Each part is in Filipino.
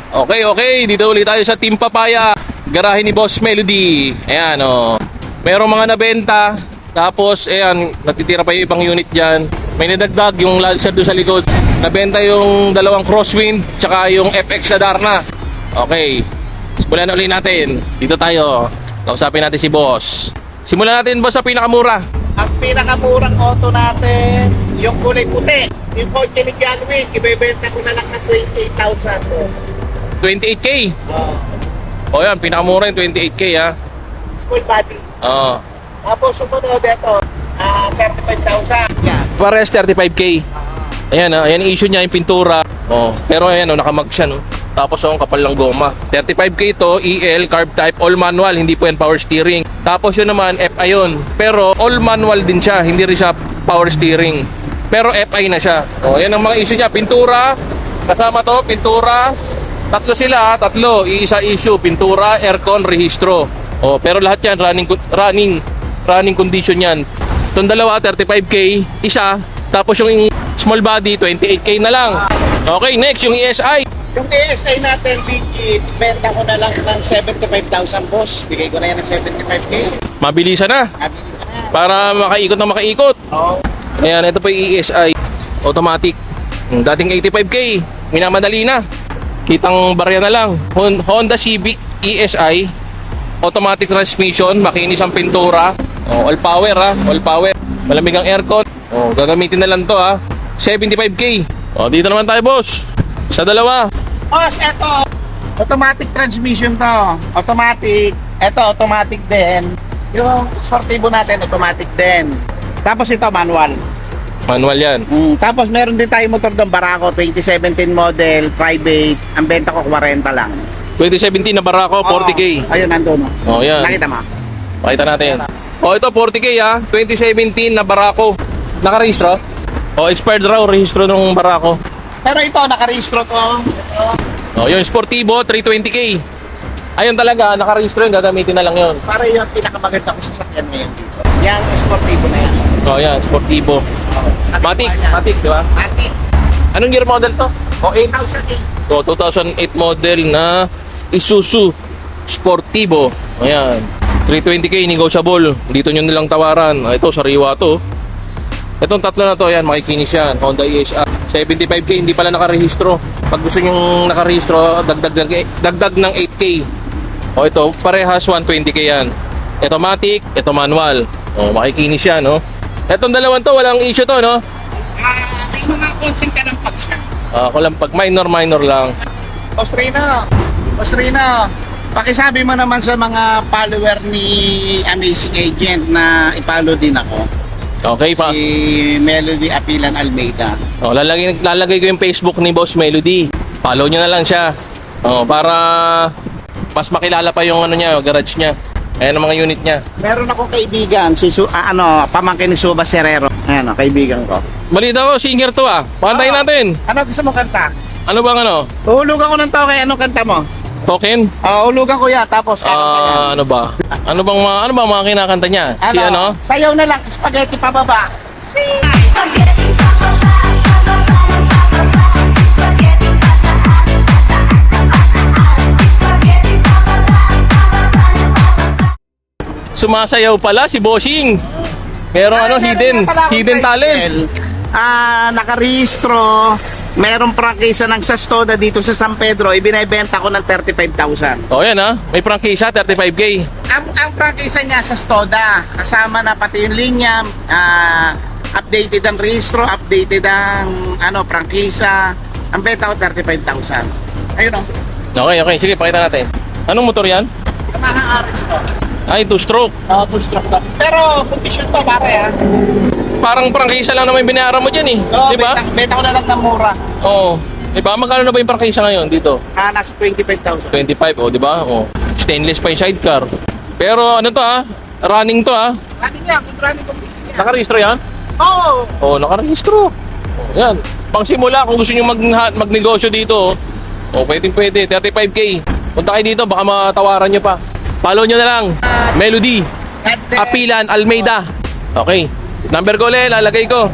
Okay, dito ulit tayo sa Team Papaya, garahe ni Boss Melody. Ayan, oh. Merong mga nabenta. Tapos, ayan, natitira pa yung ibang unit dyan. May nadagdag yung Lancer doon sa likod. Nabenta yung dalawang Crosswind, tsaka yung FX na Darna. Okay, simulan na ulit natin. Dito tayo, kausapin natin si Boss. Simulan natin, Boss, sa pinakamura. Ang pinakamurang auto natin, yung kulay puti. Yung kotse ni John Wick, ibebenta ko na lang ng 28,000. 28K. Oh, O yan, pinakamura yung 28K ha. school body. Oo. Tapos sumunod ito, 35,000. Yan. Pares 35K. Ayan ha, ayan yung issue niya, yung pintura. Oh, pero ayan, nakamag siya, no. Tapos ang kapal ng goma. 35K ito, EL, carb type, all manual, hindi po yan power steering. Tapos yun naman, FI yun. Pero all manual din siya, hindi rin siya power steering. Pero FI na siya. O, yan ang mga issue niya. Pintura, kasama to, pintura. Tatlo sila, tatlo. Iisa issue, pintura, aircon, rehistro. O, pero lahat yan, running condition yan. Itong dalawa, 35K, isa. Tapos yung small body, 28K na lang. Okay, next, yung ESI. Yung ASI natin, legit, benta ko na lang ng 75,000, boss. Bigay ko na yan ng 75K. Mabilisan na. Nabili ko na. Para makaikot na makaikot. Oo. Ayan, ito po yung ESI. Automatic. Dating 85K. Minamadali na. Kitang barya na lang. Honda Civic ESI. Automatic transmission. Makinis ang pintura. All power ha. All power. Malamig ang aircon. Gagamitin na lang to ha. 75K. Dito naman tayo, boss. Sa dalawa. Boss, eto, automatic transmission to. Automatic. Eto, automatic din. Yung sportivo natin, automatic din. Tapos ito, manual. Manual yan. Tapos meron din tayo motor doon, Barako, 2017 model, private. Ang benta ko, 40 lang. 2017 na Barako, 40K. Ayun, nandun. Yan. Nakita mo? Pakita natin. Ito 40K ha. 2017 na Barako. Nakarehistro? Expired raw rehistro ng Barako. Pero ito, nakarehistro to. Yung Sportivo, 320K. Ayun talaga, nakarehistro yun, gagamitin na lang yun. Para yun, pinakamaganda ko sa sakyan ngayon dito. Yang sportivo na yan. Yan, Sportivo. Matic, di ba? Matic. Anong year model to? 8,008. 2008 model na Isuzu Sportivo. Ayan. 320K, negotiable. Dito nyo nilang tawaran. Ito, sariwa to. Itong tatlo na to, yan, makikinis yan. Honda ESR. 75K, hindi pala nakarehistro. Pag gusto nyo nakarehistro, dagdag ng 8K. Ito, parehas 120K yan. Ito matic, ito manual. Makikinis yan, no? Itong dalawang to, walang issue to, no? May mga konting kalampag siya. Kalampag, minor lang. Boss Rino, pakisabi mo naman sa mga follower ni Amazing Agent na i-follow din ako. Okay pa. Si Melody Apilan Almeida. Lalagay ko yung Facebook ni Boss Melody. Follow nyo na lang siya. Para mas makilala pa yung garage niya. Ayan ang mga unit niya. Meron akong kaibigan, pamangkin ni Suba Serrero. Ayan, kaibigan ko. Balita ko, singer to ah. Pantayin natin. Ano gusto mo kanta? Ano bang ano? Uhulugan ko ng toke, anong kanta mo? Token? Uhulugan ko yan, tapos kakanta yan. Ano ba? Ano bang mga kinakanta niya? Si ano? Sayaw na lang, spaghetti pababa. Spaghetti pababa, pababa ng pababa. Spaghetti pataas, pataas ng pataas. Spaghetti pababa, pababa ng pababa. Sumasayaw pala si Bossing. Merong hidden talent. Nakarehistro. Merong prangkisa ng Sastoda dito sa San Pedro, ibinebenta ko ng 35,000. Yan ha. May prangkisa, 35K. Ang prangkisa niya sa Stoda, kasama na pati yung linya, updated ang rehistro, updated ang prangkisa. Ang benta ko 35,000. Ayun o. Okay. Sige, pakita natin. Anong motor yan? Yamaha RS to. Ay, 2-stroke. Two-stroke to. Pero condition to pare ha. Parang prangkisa lang naman yung binayaran mo dyan eh. Oo, Di ba? benta ko na lang ng mura. Diba? Magkano na ba yung prangkisa ngayon dito? Nasa 25,000. 25, di ba? Stainless pa yung sidecar. Pero ano to ha? Running to ha? Running yan, kung running condition yan. Nakarehistro yan? Oo. Nakarehistro. Yan. Pang simula, kung gusto nyo magnegosyo dito, pwede. 35K. Punta kayo dito, baka matawaran nyo pa. Follow nyo na lang. Melody Apilan Almeida. Okay. Number ko ulit, lalagay ko.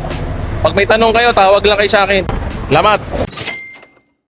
Pag may tanong kayo, tawag lang kayo sa akin. Salamat.